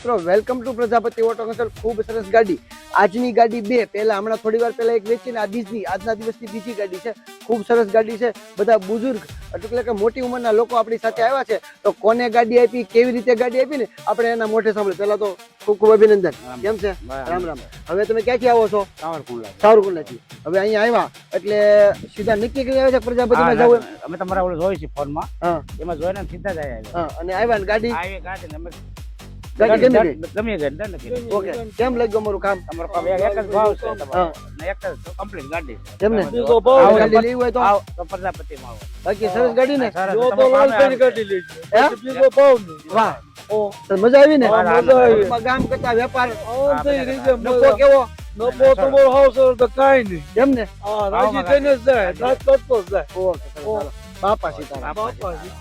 મિત્રો welcome to Prajapati auto consult. ખૂબ સરસ ગાડી. આજની ગાડી બે, પહેલા હમણાં થોડી વાર પહેલા એક વેચીને આજના દિવસની બીજી ગાડી છે. ખૂબ સરસ ગાડી છે. બધા બુઝુર્ગ એટલે કે મોટી ઉંમરના લોકો આપણી સાથે આવ્યા છે. તો કોને ગાડી આપી, કેવી રીતે ગાડી આપી ને આપણે એના મોઢે સાંભળે. પહેલા તો ખૂબ ખૂબ અભિનંદન. કેમ છે? રામ રામ. હવે તમે ક્યાંથી આવો છો? સાવરકુંડલાથી. હવે અહીંયા આવ્યા એટલે સીધા નક્કી કરી આવ્યા છે પ્રજાપતિમાં જવું? અમે તમારા ઓલો જોઈ છે ફોનમાં, હા, એમાં જોઈને સીધા જ આવ્યા. હા. અને આવ્યા ને ગાડી ગાડી અમે ગાડી ગમી ગઈ? ગમી ગઈ ને નક્કી. ઓકે. કેમ લાગ્યું અમારું કામ? તમારો કામ એક જ ભાવ છે તમારો, ને એક જ કમ્પ્લીટ ગાડી છે. એમ ને? બીજો ભાવ ગાડી લેવી હોય તો આવો તો પ્રજાપતિમાં આવો. બાકી સરસ ગાડી ને? સરસ. જો તમે તો પામે લાલભાઈની આવી. ગાડી લેજો. હે? બીજો ભાવ નહીં. વાહ, તો મજા આવી ને? હા, મજા આવી. ટૂંકમાં ગામ કરતા વેપાર આમ તો એ રીતે નફો કેવો? નફો તમારો હાવ સરસ તો કાંઈ નહીં. એમ ને? હા, રાજી થઈને જ જાય, રાજ કરતો જ જાય. ઓકે, ચાલો. બાપા સીતારામ. બાપા જી.